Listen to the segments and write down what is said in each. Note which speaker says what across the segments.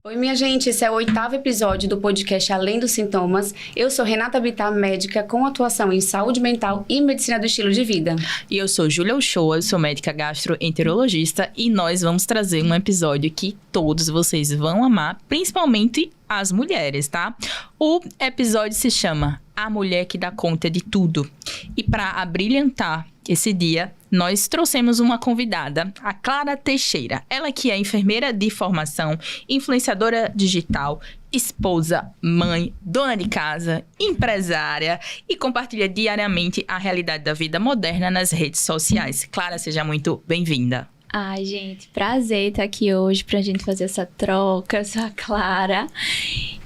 Speaker 1: Oi, minha gente, esse é o 8º episódio do podcast Além dos Sintomas. Eu sou Renata Bittar, médica com atuação em saúde mental e medicina do estilo de vida.
Speaker 2: E eu sou Júlia Uchoa, sou médica gastroenterologista e nós vamos trazer um episódio que todos vocês vão amar, principalmente as mulheres, tá? O episódio se chama A Mulher que Dá Conta de Tudo. E para abrilhantar esse dia, nós trouxemos uma convidada, a Clara Teixeira. Ela que é enfermeira de formação, influenciadora digital, esposa, mãe, dona de casa, empresária e compartilha diariamente a realidade da vida moderna nas redes sociais. Clara, seja muito bem-vinda.
Speaker 3: Ai, gente, prazer estar aqui hoje pra gente fazer essa troca, eu sou a Clara.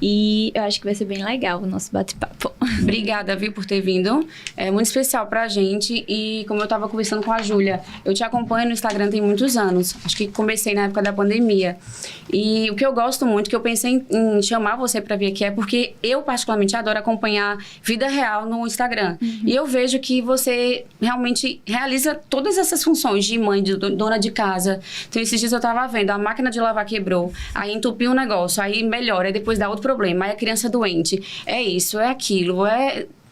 Speaker 3: E eu acho que vai ser bem legal o nosso bate-papo.
Speaker 1: Obrigada, viu, por ter vindo. É muito especial pra gente. E como eu tava conversando com a Júlia, eu te acompanho no Instagram tem muitos anos. Acho que comecei na época da pandemia. E o que eu gosto muito, que eu pensei em chamar você pra vir aqui, é porque eu particularmente adoro acompanhar vida real no Instagram. E eu vejo que você realmente realiza todas essas funções de mãe, de dona de casa. Então, esses dias eu tava vendo, a máquina de lavar quebrou, aí entupiu um negócio, aí melhora, aí depois dá outro problema, aí a criança doente. É isso, é aquilo,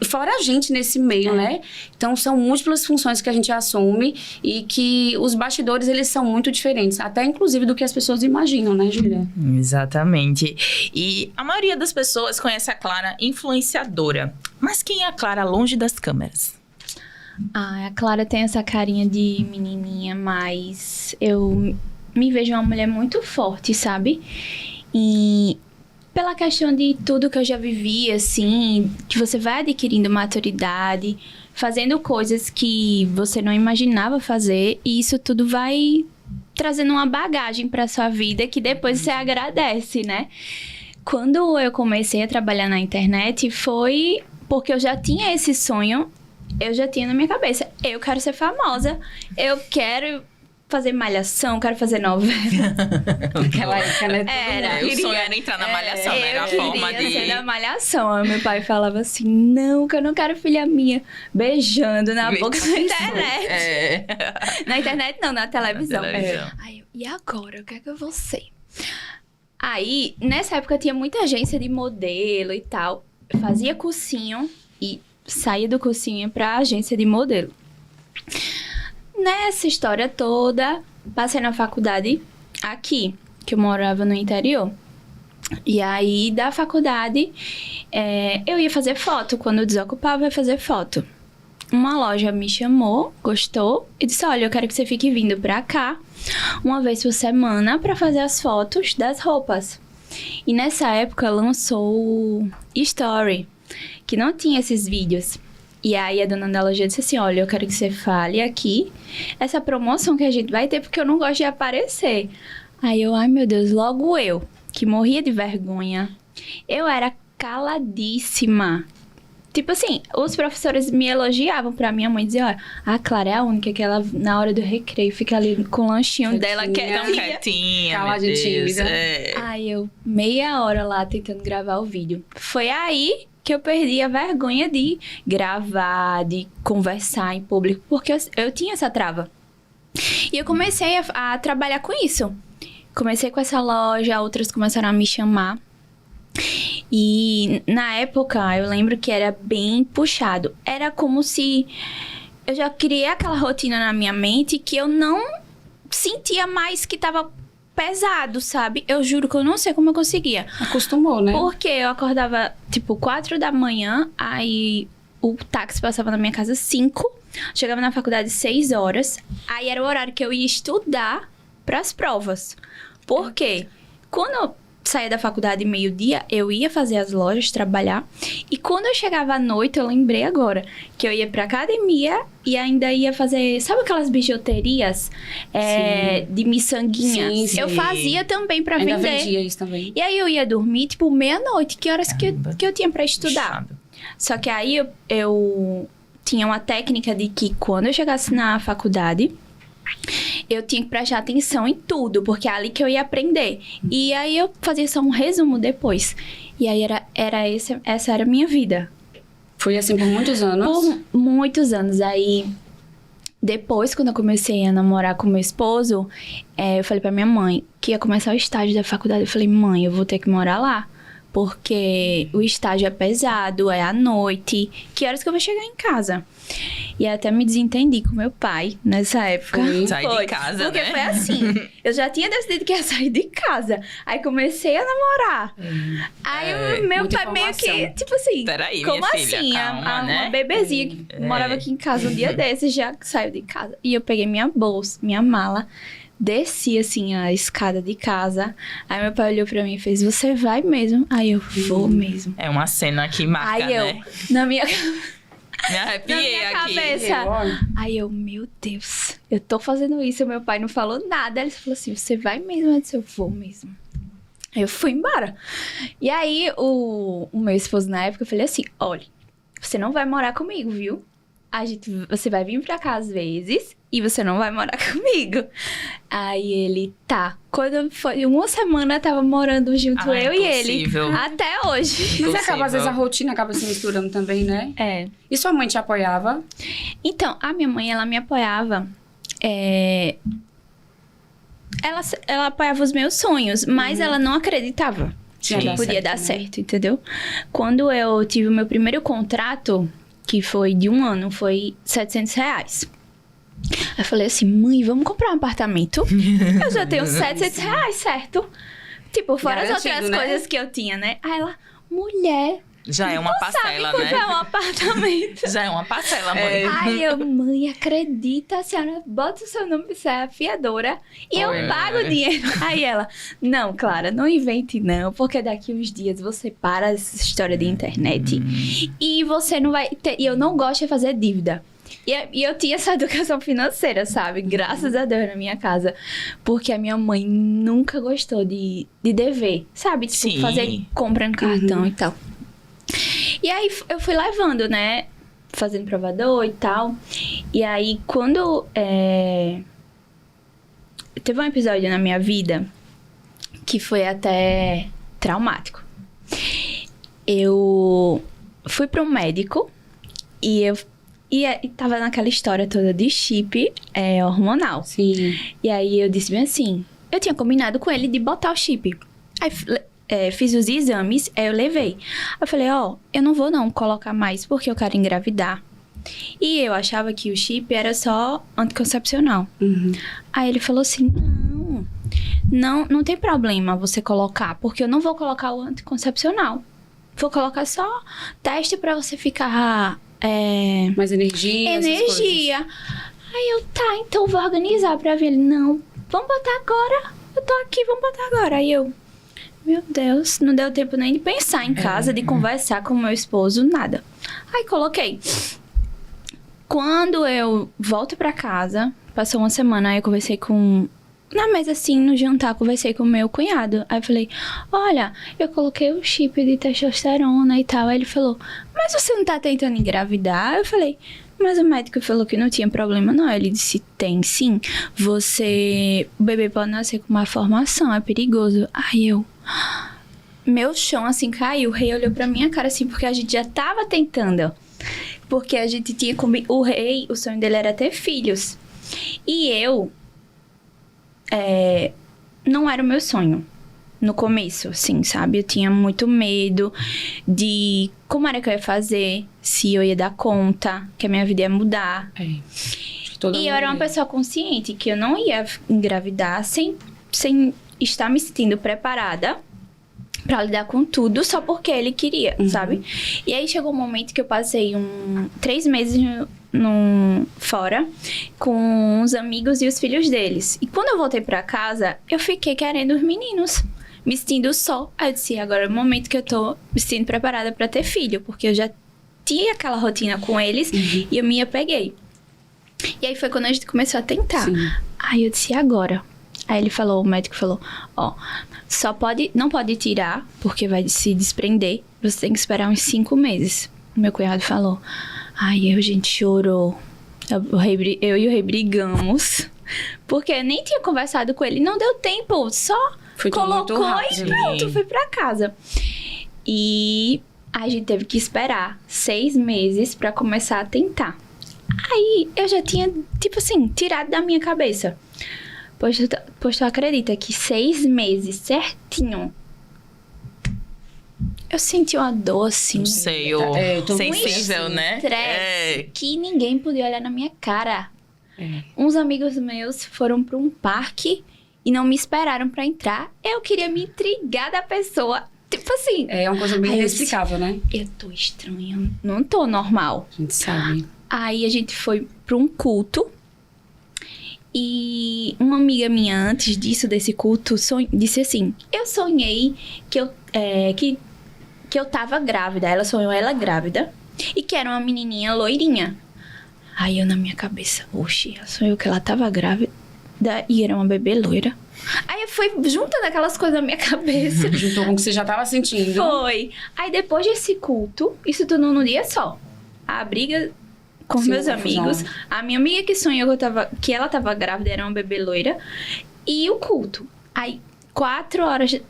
Speaker 1: fora a gente nesse meio, né? Então, são múltiplas funções que a gente assume e que os bastidores, eles são muito diferentes, até inclusive do que as pessoas imaginam, né, Júlia?
Speaker 2: Exatamente. E a maioria das pessoas conhece a Clara influenciadora. Mas quem é a Clara longe das câmeras?
Speaker 3: A Clara tem essa carinha de menininha, mas eu me vejo uma mulher muito forte, sabe? E pela questão de tudo que eu já vivi, assim, que você vai adquirindo maturidade, fazendo coisas que você não imaginava fazer, e isso tudo vai trazendo uma bagagem pra sua vida que depois você agradece, né? Quando eu comecei a trabalhar na internet, foi porque eu já tinha esse sonho. Eu já tinha na minha cabeça, eu quero ser famosa, eu quero fazer malhação, quero fazer novela.
Speaker 1: Naquela época, né?
Speaker 2: O sonho era entrar na malhação, né? Era a forma de...
Speaker 3: Eu queria ser na malhação. Aí meu pai falava assim, não, que eu não quero filha minha beijando na boca na internet. Na internet não, na televisão. Aí eu, e agora, o que é que eu vou ser? Aí, nessa época tinha muita agência de modelo e tal. Eu fazia cursinho e saía do cursinho pra agência de modelo. Nessa história toda, passei na faculdade aqui, que eu morava no interior. E aí, da faculdade, eu ia fazer foto. Quando eu desocupava, eu ia fazer foto. Uma loja me chamou, gostou, e disse, olha, eu quero que você fique vindo pra cá uma vez por semana pra fazer as fotos das roupas. E nessa época, lançou o Story, que não tinha esses vídeos. E aí a dona da loja disse assim, olha, eu quero que você fale aqui essa promoção que a gente vai ter, porque eu não gosto de aparecer. Aí eu, ai meu Deus, logo eu, que morria de vergonha, eu era caladíssima. Tipo assim, os professores me elogiavam pra minha mãe, diziam, olha, a Clara é a única que ela, na hora do recreio, fica ali com o lanchinho dela,
Speaker 2: quietinha,
Speaker 1: calada e tímida.
Speaker 3: Aí eu, meia hora lá, tentando gravar o vídeo. Foi aí que eu perdi a vergonha de gravar, de conversar em público, porque eu tinha essa trava. E eu comecei a trabalhar com isso. Comecei com essa loja, outras começaram a me chamar. E na época, eu lembro que era bem puxado. Era como se eu já criei aquela rotina na minha mente que eu não sentia mais que tava pesado, sabe? Eu juro que eu não sei como eu conseguia.
Speaker 1: Acostumou, né?
Speaker 3: Porque eu acordava, tipo, 4 da manhã, aí o táxi passava na minha casa 5, chegava na faculdade 6 horas, aí era o horário que eu ia estudar pras provas. Por quê? Quando eu saía da faculdade meio-dia, eu ia fazer as lojas, trabalhar. E quando eu chegava à noite, eu lembrei agora que eu ia pra academia e ainda ia fazer... Sabe aquelas bijuterias de miçanguinha?
Speaker 1: Sim.
Speaker 3: Eu fazia também pra
Speaker 1: ainda
Speaker 3: vender.
Speaker 1: Vendia isso também.
Speaker 3: E aí eu ia dormir, tipo, meia-noite. Que horas que eu tinha pra estudar?
Speaker 2: Puxado.
Speaker 3: Só que aí eu tinha uma técnica de que quando eu chegasse na faculdade... eu tinha que prestar atenção em tudo, porque é ali que eu ia aprender. E aí eu fazia só um resumo depois. E aí essa era a minha vida.
Speaker 1: Foi assim por muitos anos?
Speaker 3: Por muitos anos. Aí Depois, quando eu comecei a namorar com meu esposo, eu falei pra minha mãe que ia começar o estágio da faculdade. Eu falei, mãe, eu vou ter que morar lá. Porque o estágio é pesado, é à noite. Que horas que eu vou chegar em casa? E até me desentendi com meu pai nessa época.
Speaker 2: Sair de casa,
Speaker 3: porque
Speaker 2: né?
Speaker 3: foi assim. Eu já tinha decidido que ia sair de casa. Aí comecei a namorar. Aí o meu
Speaker 1: muita
Speaker 3: pai meio que,
Speaker 1: informação.
Speaker 3: tipo assim...
Speaker 2: Peraí,
Speaker 3: como
Speaker 2: minha filha,
Speaker 3: assim?
Speaker 2: calma, né?
Speaker 3: Uma bebezinha que morava aqui em casa um dia desses já saiu de casa. E eu peguei minha bolsa, minha mala... Desci, assim, a escada de casa. Aí meu pai olhou pra mim e fez, você vai mesmo? Aí eu, vou mesmo.
Speaker 2: É uma cena que marca,
Speaker 3: Aí eu,
Speaker 2: né?
Speaker 3: na minha
Speaker 2: Me arrepiei aqui.
Speaker 3: cabeça. Aí eu, meu Deus, eu tô fazendo isso. Meu pai não falou nada. Ele falou assim, você vai mesmo? Eu disse, eu vou mesmo. Aí eu fui embora. E aí, o meu esposo na época, eu falei assim, olha, você não vai morar comigo, viu? Você vai vir pra cá às vezes e você não vai morar comigo. Aí ele, tá. Quando foi uma semana, tava morando junto eu e ele. Até hoje.
Speaker 1: Mas acaba, às vezes, a rotina acaba se misturando também, né?
Speaker 3: É.
Speaker 1: E sua mãe te apoiava?
Speaker 3: Então, a minha mãe, ela me apoiava. Ela apoiava os meus sonhos, mas ela não acreditava
Speaker 1: Sim,
Speaker 3: que
Speaker 1: dá
Speaker 3: podia
Speaker 1: certo,
Speaker 3: dar
Speaker 1: né?
Speaker 3: certo, entendeu? Quando eu tive o meu primeiro contrato, que foi de 1 ano, foi R$700. Aí eu falei assim, mãe, vamos comprar um apartamento? Eu já tenho R$700, certo? Tipo, fora as
Speaker 1: Garantido,
Speaker 3: outras
Speaker 1: né?
Speaker 3: coisas que eu tinha, né? Aí ela, mulher,
Speaker 2: Já é uma parcela,
Speaker 3: sabe
Speaker 2: né?
Speaker 3: comprar um apartamento.
Speaker 2: Já é uma parcela, mãe.
Speaker 3: Aí eu, mãe, acredita, a senhora bota o seu nome, você é a fiadora e eu pago o dinheiro. Aí ela, não, Clara, não invente não, porque daqui uns dias você para essa história de internet e você não vai ter... E eu não gosto de fazer dívida. E eu tinha essa educação financeira, sabe? Graças a Deus na minha casa. Porque a minha mãe nunca gostou de dever, sabe? Tipo,
Speaker 2: Sim.
Speaker 3: fazer compra no cartão e tal. E aí eu fui levando, né? Fazendo provador e tal. E aí, quando... Teve um episódio na minha vida que foi até traumático. Eu fui para um médico e tava naquela história toda de chip hormonal.
Speaker 1: Sim.
Speaker 3: E aí eu disse bem assim, eu tinha combinado com ele de botar o chip. Aí fiz os exames, aí eu levei. Eu falei, eu não vou não colocar mais porque eu quero engravidar. E eu achava que o chip era só anticoncepcional.
Speaker 1: Uhum.
Speaker 3: Aí ele falou assim, não tem problema você colocar, porque eu não vou colocar o anticoncepcional. Vou colocar só teste pra você ficar...
Speaker 1: Mais energia, essas coisas.
Speaker 3: Aí eu, tá, então vou organizar pra ver. Ele, não, vamos botar agora. Eu tô aqui, vamos botar agora. Aí eu, meu Deus, não deu tempo nem de pensar em casa, de conversar com o meu esposo, nada. Aí coloquei. Quando eu volto pra casa, passou uma semana, aí eu conversei com... Na mesa, assim, no jantar, conversei com o meu cunhado. Aí eu falei, olha, eu coloquei o chip de testosterona e tal. Aí ele falou, mas você não tá tentando engravidar? Eu falei, mas o médico falou que não tinha problema, não. Ele disse, tem sim. O bebê pode nascer com uma formação, é perigoso. Aí eu... Meu chão, assim, caiu. O rei olhou pra minha cara, assim, porque a gente já tava tentando. Porque a gente tinha... O rei, o sonho dele era ter filhos. E eu... não era o meu sonho no começo, assim, sabe? Eu tinha muito medo de como era que eu ia fazer, se eu ia dar conta, que a minha vida ia mudar. E eu era uma pessoa consciente que eu não ia engravidar sem estar me sentindo preparada pra lidar com tudo só porque ele queria, sabe? E aí chegou um momento que eu passei 3 meses fora com os amigos e os filhos deles. E quando eu voltei pra casa, eu fiquei querendo os meninos, me sentindo só. Aí eu disse, agora é o momento que eu tô me sentindo preparada pra ter filho, porque eu já tinha aquela rotina com eles e eu me apeguei. E aí foi quando a gente começou a tentar.
Speaker 1: Sim.
Speaker 3: Aí eu disse, agora? Aí ele falou, o médico falou, não pode tirar, porque vai se desprender. Você tem que esperar uns 5 meses. O meu cunhado falou. Aí a gente chorou. Eu e o rei brigamos. Porque eu nem tinha conversado com ele. Não deu tempo. Só colocou e pronto. Fui pra casa. E a gente teve que esperar 6 meses pra começar a tentar. Aí eu já tinha, tipo assim, tirado da minha cabeça. Pois tu acredita que 6 meses certinho eu senti uma dor assim.
Speaker 2: Não sei, sensível, né?
Speaker 3: Estresse que ninguém podia olhar na minha cara. Uns amigos meus foram pra um parque e não me esperaram pra entrar. Eu queria me intrigar da pessoa. Tipo assim.
Speaker 1: É uma coisa bem inexplicável, né?
Speaker 3: Eu tô estranha, não tô normal.
Speaker 1: A gente sabe.
Speaker 3: Aí a gente foi pra um culto. E uma amiga minha, antes desse culto, disse assim: eu sonhei que eu tava grávida. Ela sonhou ela grávida. E que era uma menininha loirinha. Aí eu na minha cabeça, oxi, ela sonhou que ela tava grávida e era uma bebê loira. Aí foi juntando aquelas coisas na minha cabeça.
Speaker 1: Juntou com o que você já tava sentindo.
Speaker 3: Foi. Aí depois desse culto, isso tudo num dia só. A briga com os meus amigos. A minha amiga que sonhou que ela tava grávida, era uma bebê loira. E o culto. Aí, 4 horas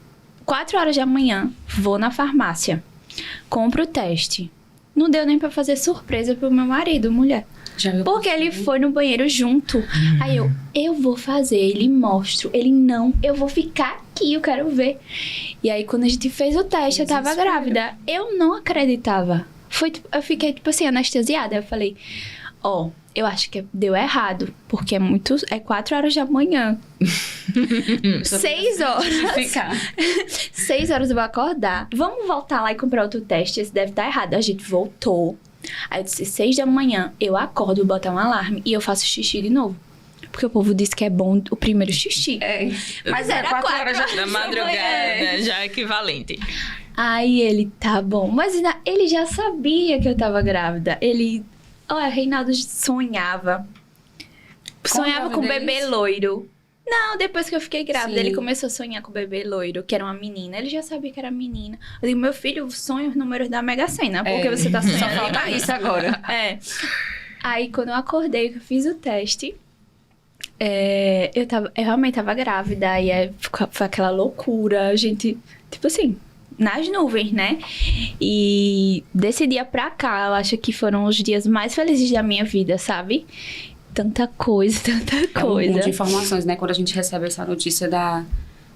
Speaker 3: da manhã, vou na farmácia. Compro o teste. Não deu nem pra fazer surpresa pro meu marido, mulher. Porque ele foi no banheiro junto. Aí eu vou fazer, ele mostro. Ele não, eu vou ficar aqui, eu quero ver. E aí quando a gente fez o teste, eu tava grávida. Eu não acreditava. Eu fiquei tipo assim, anestesiada. Eu falei, eu acho que deu errado. Porque é 4 horas da manhã. 6 horas. 6 horas eu vou acordar. Vamos voltar lá e comprar outro teste. Esse deve estar errado. A gente voltou. Aí eu disse, 6 da manhã, eu acordo, vou botar um alarme e eu faço xixi de novo. Porque o povo disse que é bom o primeiro xixi.
Speaker 1: Mas era 4 horas
Speaker 2: da madrugada, já é equivalente.
Speaker 3: Aí ele, tá bom. Mas ele já sabia que eu tava grávida. Reinaldo sonhava. Sonhava com o bebê loiro. Não, depois que eu fiquei grávida, ele começou a sonhar com o bebê loiro, que era uma menina. Ele já sabia que era menina. Eu digo, meu filho, sonha os números da Mega Sena, porque você tá sonhando.
Speaker 1: Só falta isso agora.
Speaker 3: Aí, quando eu acordei, que eu fiz o teste, eu realmente tava grávida. E foi aquela loucura, a gente, tipo assim, nas nuvens, né? E desse dia pra cá, eu acho que foram os dias mais felizes da minha vida, sabe? Tanta coisa.
Speaker 1: É um monte de informações, né? Quando a gente recebe essa notícia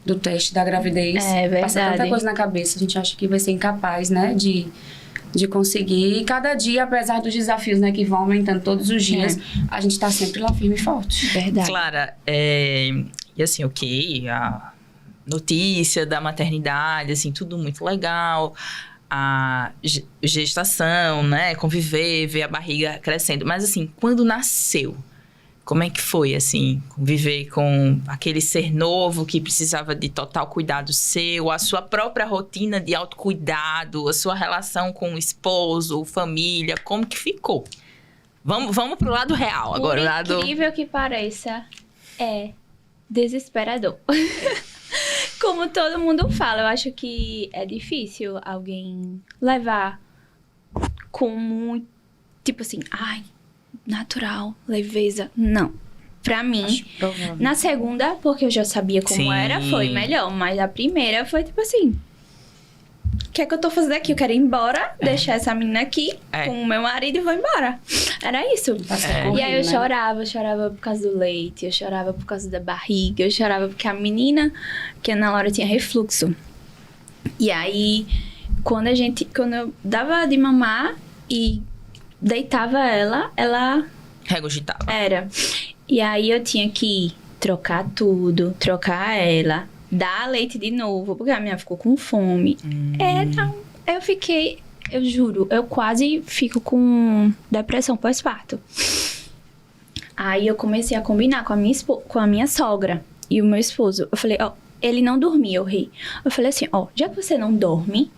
Speaker 1: do teste da gravidez.
Speaker 3: É verdade.
Speaker 1: Passa tanta coisa na cabeça, a gente acha que vai ser incapaz, né? De conseguir. E cada dia, apesar dos desafios, né? Que vão aumentando todos os dias, a gente tá sempre lá firme e forte.
Speaker 3: Verdade.
Speaker 2: Clara, e assim, a notícia da maternidade, assim, tudo muito legal. A gestação, né? Conviver, ver a barriga crescendo. Mas, assim, quando nasceu, como é que foi, assim? Conviver com aquele ser novo que precisava de total cuidado seu, a sua própria rotina de autocuidado, a sua relação com o esposo, família, como que ficou? Vamos pro lado real agora.
Speaker 3: Por incrível que pareça, é desesperador. Como todo mundo fala, eu acho que é difícil alguém levar com muito, tipo assim, natural, leveza. Não. Pra mim, na segunda, porque eu já sabia como era, foi melhor. Mas a primeira foi tipo assim, o que é que eu tô fazendo aqui? Eu quero ir embora, deixar essa menina aqui com o meu marido e vou embora. Era isso. E aí eu chorava por causa do leite, eu chorava por causa da barriga, eu chorava porque a menina, que a Ana Laura tinha refluxo. E aí, quando eu dava de mamar e deitava ela
Speaker 2: regurgitava.
Speaker 3: Era. E aí eu tinha que trocar tudo, trocar ela, dar leite de novo, porque a minha ficou com fome. Eu juro, eu quase fico com depressão pós-parto. Aí eu comecei a combinar com a minha sogra e o meu esposo. Eu falei, ele não dormia, eu ri. Eu falei assim, já que você não dorme,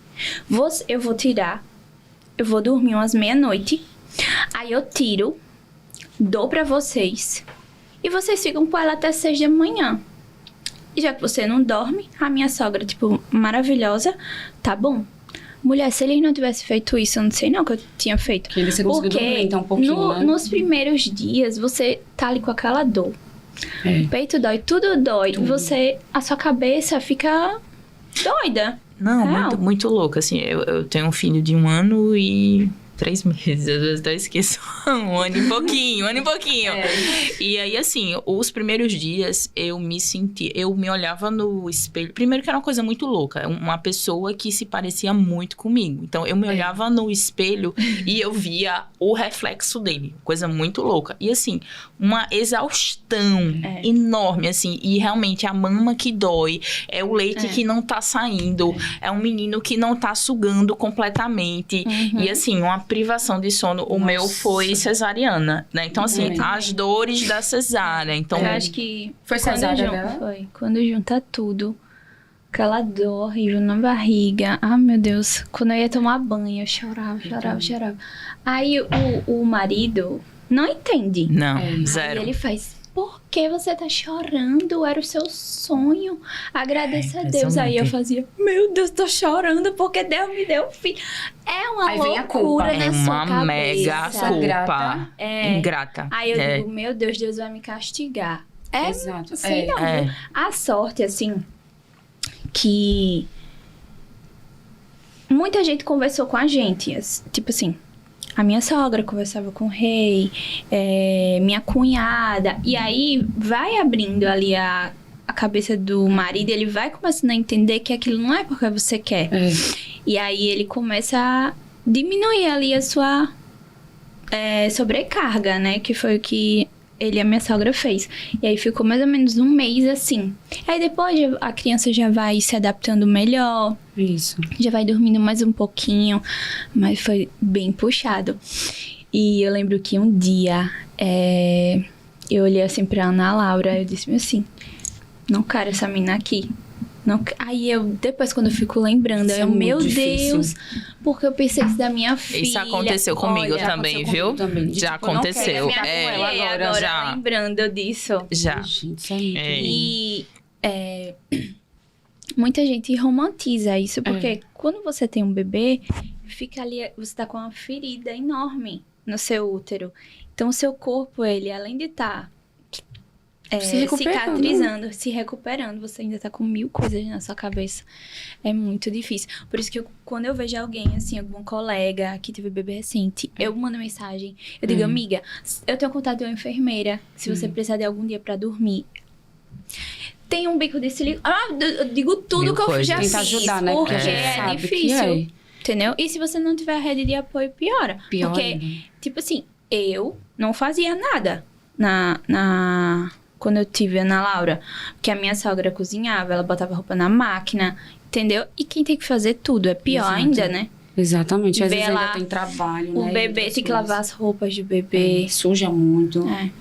Speaker 3: eu vou dormir umas meia-noite, aí eu tiro, dou pra vocês, e vocês ficam com ela até 6 da manhã. E já que você não dorme, a minha sogra, tipo, maravilhosa, tá bom. Mulher, se ele não tivesse feito isso, eu não sei não o que eu tinha feito.
Speaker 1: Que ele você conseguiu dormir, então, um pouquinho, né?
Speaker 3: Nos primeiros dias, você tá ali com aquela dor. O peito dói, tudo dói. A sua cabeça fica doida.
Speaker 2: Não, muito, muito louco. Assim, eu tenho um filho de 1 ano e 3 meses, às vezes eu esqueço. Um ano e pouquinho. E aí, assim, os primeiros dias eu me olhava no espelho. Primeiro que era uma coisa muito louca, uma pessoa que se parecia muito comigo. Então, eu me olhava no espelho e eu via o reflexo dele. Coisa muito louca. E assim, uma exaustão enorme, assim. E realmente a mama que dói, é o leite que não tá saindo, é um menino que não tá sugando completamente. E assim, uma privação de sono. O meu foi cesariana, né? Então assim, as dores da cesárea. Então,
Speaker 3: Eu acho que
Speaker 1: Foi cesárea dela?
Speaker 3: foi quando junta tudo. Aquela dor horrível na barriga. Ah, meu Deus. Quando eu ia tomar banho, eu chorava. Aí o marido não entende.
Speaker 2: não,
Speaker 3: Aí
Speaker 2: zero.
Speaker 3: ele faz: por que você tá chorando? Era o seu sonho. Agradeça a Deus. Aí eu fazia: meu Deus, tô chorando porque Deus me deu um filho. É uma
Speaker 1: Aí vem a culpa.
Speaker 3: loucura
Speaker 2: É
Speaker 3: na sua
Speaker 2: uma
Speaker 3: cabeça.
Speaker 2: mega culpa.
Speaker 1: Ingrata.
Speaker 2: Ingrata.
Speaker 3: Aí eu digo: meu Deus vai me castigar. É,
Speaker 1: Exato.
Speaker 3: sei não.
Speaker 2: É.
Speaker 3: A sorte, assim, que muita gente conversou com a gente. Tipo assim, a minha sogra conversava com o rei, minha cunhada. E aí vai abrindo ali a cabeça do marido, ele vai começando a entender que aquilo não é porque você quer. E aí ele começa a diminuir ali a sua sobrecarga, né? Que foi o que ele e a minha sogra fez. E aí ficou mais ou menos um mês assim. Aí depois a criança já vai se adaptando melhor.
Speaker 1: Isso.
Speaker 3: Já vai dormindo mais um pouquinho. Mas foi bem puxado. E eu lembro que um dia eu olhei assim pra Ana Laura. Eu disse assim: não quero essa menina aqui. Não, aí depois quando eu fico lembrando,
Speaker 1: Isso é muito
Speaker 3: meu
Speaker 1: difícil.
Speaker 3: Deus, porque eu pensei isso da minha filha.
Speaker 2: Isso aconteceu comigo
Speaker 3: Olha,
Speaker 2: também,
Speaker 1: aconteceu
Speaker 2: viu?
Speaker 1: comigo também.
Speaker 2: Já
Speaker 1: Tipo, eu não quero
Speaker 2: aconteceu.
Speaker 1: ficar com ela agora,
Speaker 2: já.
Speaker 3: lembrando disso.
Speaker 2: Já.
Speaker 1: Gente, isso é muito
Speaker 2: É.
Speaker 3: E muita gente romantiza isso, porque quando você tem um bebê, fica ali, você tá com uma ferida enorme no seu útero. Então, o seu corpo, ele, além de estar
Speaker 1: Se recuperando.
Speaker 3: cicatrizando, se recuperando, você ainda tá com 1000 coisas na sua cabeça. É muito difícil. Por isso que quando eu vejo alguém, assim, algum colega que teve bebê recente, eu mando mensagem, eu digo: amiga, eu tenho contato de uma enfermeira, se você precisar de algum dia pra dormir. Tem um bico de silicone. Eu digo tudo
Speaker 2: Mil
Speaker 3: que eu
Speaker 2: coisas.
Speaker 3: já
Speaker 1: Tenta
Speaker 3: fiz,
Speaker 1: ajudar, né?
Speaker 3: porque
Speaker 1: a gente
Speaker 3: é
Speaker 1: sabe que
Speaker 3: difícil. Entendeu? E se você não tiver rede de apoio, piora.
Speaker 1: Pior
Speaker 3: Porque,
Speaker 1: ainda.
Speaker 3: tipo assim, eu não fazia nada quando eu tive a Ana Laura. Porque a minha sogra cozinhava, ela botava roupa na máquina, entendeu? E quem tem que fazer tudo é pior
Speaker 1: Exato.
Speaker 3: ainda, né?
Speaker 1: Exatamente. Às
Speaker 3: Vê
Speaker 1: vezes
Speaker 3: lá
Speaker 1: ainda tem trabalho,
Speaker 3: O
Speaker 1: né?
Speaker 3: bebê
Speaker 1: Outras
Speaker 3: tem que
Speaker 1: coisas.
Speaker 3: lavar as roupas do bebê.
Speaker 1: Suja muito.
Speaker 3: É.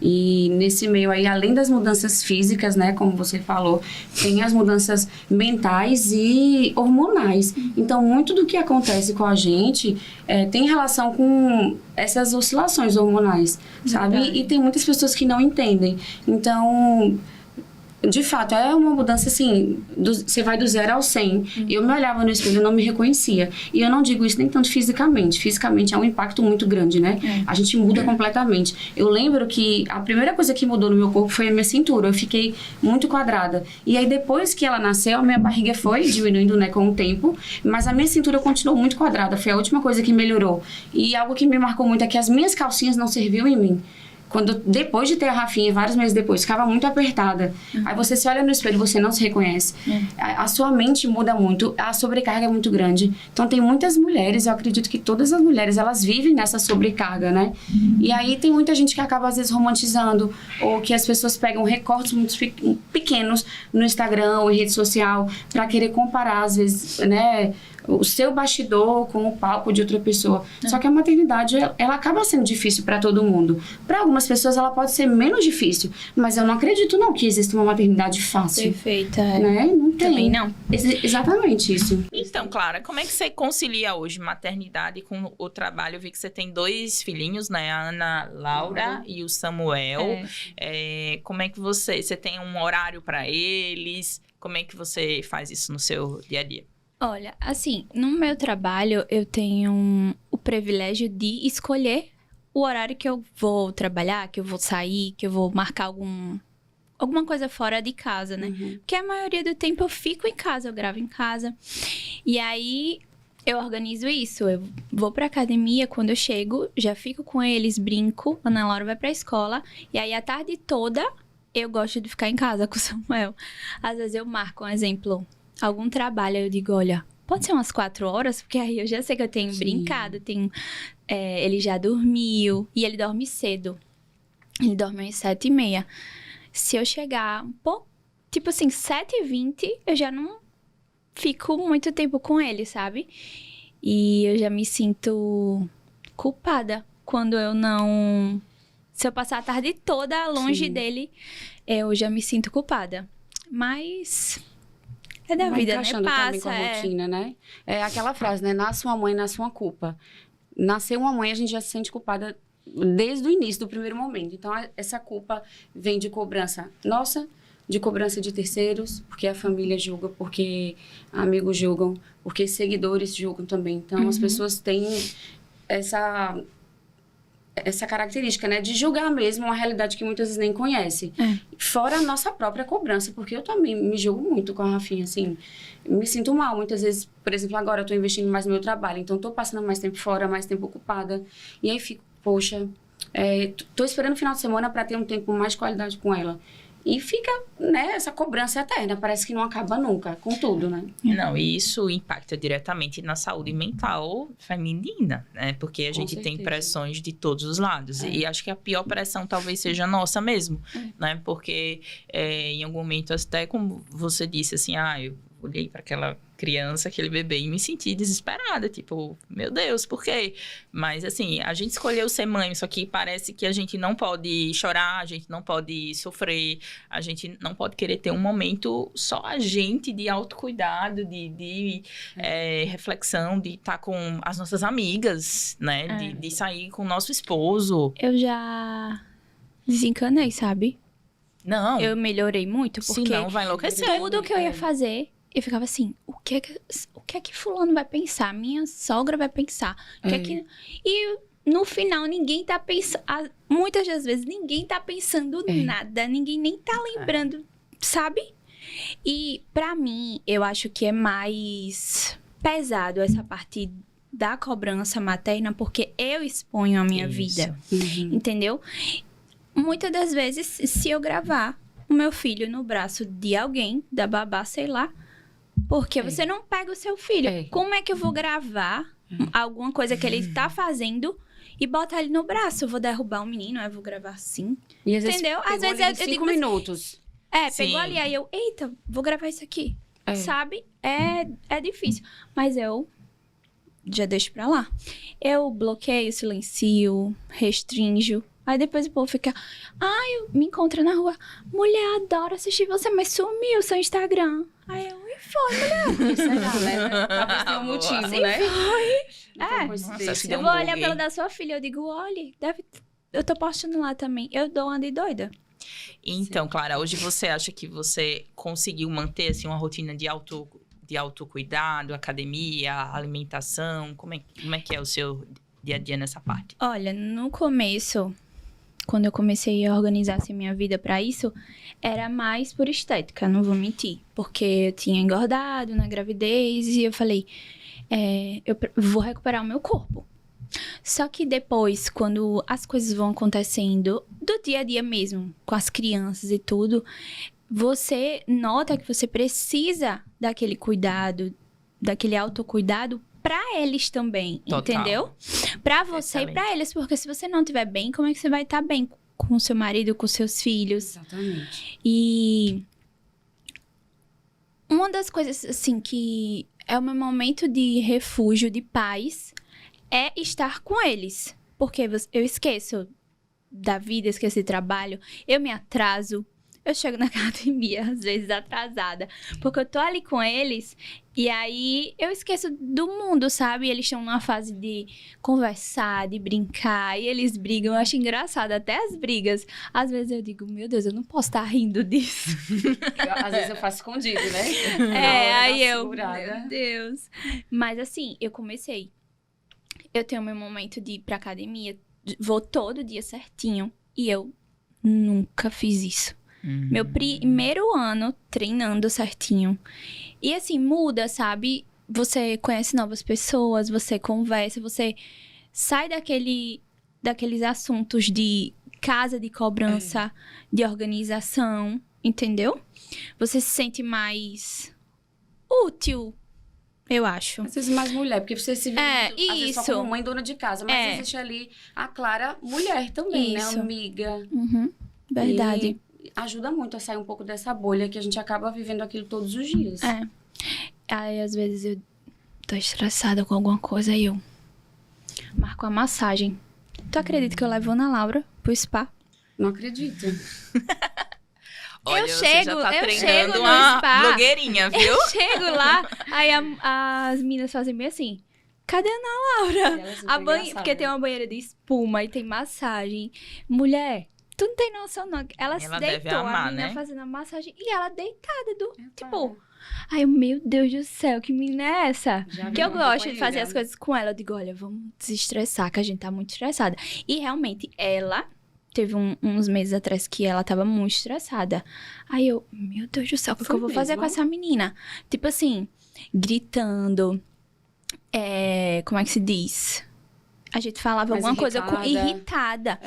Speaker 1: E nesse meio aí, além das mudanças físicas, né, como você falou, tem as mudanças mentais e hormonais. Então, muito do que acontece com a gente tem relação com essas oscilações hormonais, sabe?
Speaker 3: Verdade.
Speaker 1: E tem muitas pessoas que não entendem. Então, de fato, é uma mudança assim, você vai do 0 ao 100. Eu me olhava no espelho e não me reconhecia. E eu não digo isso nem tanto fisicamente. Fisicamente é um impacto muito grande, né? A gente muda completamente. Eu lembro que a primeira coisa que mudou no meu corpo foi a minha cintura. Eu fiquei muito quadrada. E aí, depois que ela nasceu, a minha barriga foi diminuindo, né, com o tempo. Mas a minha cintura continuou muito quadrada. Foi a última coisa que melhorou. E algo que me marcou muito é que as minhas calcinhas não serviam em mim. Depois de ter a Rafinha, vários meses depois, ficava muito apertada. Aí você se olha no espelho e você não se reconhece. A sua mente muda muito, a sobrecarga é muito grande. Então tem muitas mulheres, eu acredito que todas as mulheres, elas vivem nessa sobrecarga, né? E aí tem muita gente que acaba às vezes romantizando, ou que as pessoas pegam recortes muito pequenos no Instagram ou em rede social pra querer comparar, às vezes, né, o seu bastidor com o palco de outra pessoa. Só que a maternidade, ela acaba sendo difícil para todo mundo. Para algumas pessoas, ela pode ser menos difícil. Mas eu não acredito, não, que exista uma maternidade fácil.
Speaker 3: Perfeita.
Speaker 1: Né? Não tem.
Speaker 3: Também não.
Speaker 1: Exatamente isso.
Speaker 2: Então, Clara, como é que você concilia hoje maternidade com o trabalho? Eu vi que você tem 2 filhinhos, né? A Ana Laura e o Samuel. Como é que você tem um horário para eles? Como é que você faz isso no seu dia a dia?
Speaker 3: Olha, assim, no meu trabalho eu tenho o privilégio de escolher o horário que eu vou trabalhar, que eu vou sair, que eu vou marcar alguma coisa fora de casa, né? Porque a maioria do tempo eu fico em casa, eu gravo em casa. E aí, eu organizo isso. Eu vou pra academia, quando eu chego, já fico com eles, brinco. A Ana Laura vai pra escola. E aí, a tarde toda, eu gosto de ficar em casa com o Samuel. Às vezes, eu marco, um exemplo, algum trabalho. Eu digo, olha, pode ser umas 4 horas? Porque aí eu já sei que eu tenho brincado. Ele já dormiu. E ele dorme cedo. Ele dorme às 7h30. Se eu chegar um pouco, tipo assim, 7h20, eu já não fico muito tempo com ele, sabe? E eu já me sinto culpada quando eu não... Se eu passar a tarde toda longe dele, eu já me sinto culpada. Mas é da vida, né?
Speaker 1: Encaixando também com a rotina, né? É aquela frase, né? Nasce uma mãe, nasce uma culpa. Nascer uma mãe, a gente já se sente culpada desde o início, do primeiro momento. Então, essa culpa vem de cobrança nossa, de cobrança de terceiros, porque a família julga, porque amigos julgam, porque seguidores julgam também. Então, as pessoas têm essa característica, né? De julgar mesmo uma realidade que muitas vezes nem conhece. Fora a nossa própria cobrança, porque eu também me julgo muito com a Rafinha, assim. Me sinto mal, muitas vezes. Por exemplo, agora eu tô investindo mais no meu trabalho, então tô passando mais tempo fora, mais tempo ocupada. E aí fico, poxa, tô esperando o final de semana para ter um tempo mais de qualidade com ela. E fica, né, essa cobrança eterna. Parece que não acaba nunca, com tudo, né?
Speaker 2: Não, e isso impacta diretamente na saúde mental feminina, né? Porque a gente tem pressões de todos os lados. E acho que a pior pressão talvez seja a nossa mesmo, né? Porque em algum momento, até como você disse, assim, eu olhei para aquela criança, aquele bebê, e me senti desesperada, tipo, meu Deus, por quê? Mas, assim, a gente escolheu ser mãe, só que parece que a gente não pode chorar, a gente não pode sofrer, a gente não pode querer ter um momento só a gente de autocuidado, de reflexão, de estar com as nossas amigas, né? De sair com o nosso esposo.
Speaker 3: Eu já desencanei, sabe?
Speaker 2: Não.
Speaker 3: Eu melhorei muito, porque
Speaker 2: senão vai enlouquecer.
Speaker 3: Tudo que eu ia fazer, eu ficava assim, o que é que fulano vai pensar? Minha sogra vai pensar. E no final, ninguém tá pensando... Muitas das vezes, ninguém tá pensando nada. Ninguém nem tá lembrando, sabe? E pra mim, eu acho que é mais pesado essa parte da cobrança materna, porque eu exponho a minha vida. Entendeu? Muitas das vezes, se eu gravar o meu filho no braço de alguém, da babá, sei lá, porque você não pega o seu filho. Como é que eu vou gravar alguma coisa que ele tá fazendo e botar ele no braço? Eu vou derrubar o menino, eu vou gravar assim.
Speaker 1: E às
Speaker 3: entendeu?
Speaker 1: Às vezes eu digo 5 minutos.
Speaker 3: Pegou ali, aí eu, eita, vou gravar isso aqui. Sabe? É difícil. Mas eu já deixo pra lá. Eu bloqueio, silencio, restringo. Aí depois o povo fica... me encontra na rua. Mulher, adoro assistir você, mas sumiu o seu Instagram. Aí eu, e foi, mulher?
Speaker 1: Será, né? Talvez tenha um motivo, né?
Speaker 3: Eu vou olhar pelo da sua filha. Eu digo, olha, eu tô postando lá também. Eu dou uma de doida.
Speaker 2: Então, Clara, hoje você acha que você conseguiu manter, assim, uma rotina de autocuidado, academia, alimentação? Como é que é o seu dia a dia nessa parte?
Speaker 3: Olha, no começo... Quando eu comecei a organizar assim, minha vida pra isso, era mais por estética, não vou mentir. Porque eu tinha engordado na gravidez e eu falei, eu vou recuperar o meu corpo. Só que depois, quando as coisas vão acontecendo, do dia a dia mesmo, com as crianças e tudo, você nota que você precisa daquele cuidado, daquele autocuidado pra eles também, entendeu? Pra você e pra eles, porque se você não estiver bem, como é que você vai estar bem com o seu marido, com seus filhos?
Speaker 1: Exatamente.
Speaker 3: E uma das coisas, assim, que é o meu momento de refúgio, de paz, é estar com eles. Porque eu esqueço da vida, esqueço de trabalho, eu me atraso. Eu chego na academia, às vezes, atrasada. Porque eu tô ali com eles e aí eu esqueço do mundo, sabe? Eles estão numa fase de conversar, de brincar. E eles brigam, eu acho engraçado. Até as brigas. Às vezes eu digo, meu Deus, eu não posso estar rindo disso.
Speaker 1: Às vezes eu faço escondido, né?
Speaker 3: Aí eu, meu Deus. Mas assim, eu comecei. Eu tenho meu momento de ir pra academia. Vou todo dia certinho. E eu nunca fiz isso. Meu primeiro ano treinando certinho. E assim, muda, sabe? você conhece novas pessoas, você conversa, você sai daqueles assuntos de casa de cobrança, de organização, entendeu? Você se sente mais útil, eu acho.
Speaker 1: Às vezes mais mulher, porque você se vê às vezes só
Speaker 3: isso.
Speaker 1: como mãe dona de casa, mas existe ali a Clara mulher também,
Speaker 3: Isso.
Speaker 1: né? Amiga.
Speaker 3: Verdade.
Speaker 1: E ajuda muito a sair um pouco dessa bolha que a gente acaba vivendo aquilo todos os dias.
Speaker 3: Aí, às vezes, eu tô estressada com alguma coisa e eu marco a massagem. Tu acredita que eu levo a Ana Laura pro spa?
Speaker 1: Não acredito.
Speaker 2: Olha, você já
Speaker 3: chego
Speaker 2: treinando
Speaker 3: no
Speaker 2: uma
Speaker 3: spa.
Speaker 2: blogueirinha, viu?
Speaker 3: Eu chego lá, aí as meninas fazem bem assim. Cadê a Ana Laura?
Speaker 1: Elas são engraçadas.
Speaker 3: Porque tem uma banheira de espuma e tem massagem. Mulher, tu não tem noção, não. Ela se
Speaker 2: deve
Speaker 3: deitou,
Speaker 2: amar,
Speaker 3: a menina
Speaker 2: né?
Speaker 3: fazendo a massagem. E ela deitada, tipo... Ai, meu Deus do céu, que menina é essa?
Speaker 1: Já
Speaker 3: Que eu
Speaker 1: virou
Speaker 3: gosto de fazer
Speaker 1: companheira.
Speaker 3: as coisas com ela. Eu digo, olha, vamos desestressar, que a gente tá muito estressada. E realmente, ela... Teve uns meses atrás que ela tava muito estressada. Aí eu, meu Deus do céu, o que
Speaker 1: Foi
Speaker 3: eu vou fazer
Speaker 1: mesmo?
Speaker 3: com essa menina? Tipo assim, gritando. Como é que se diz? A gente falava
Speaker 1: Mais
Speaker 3: alguma coisa
Speaker 1: irritada.
Speaker 3: irritada.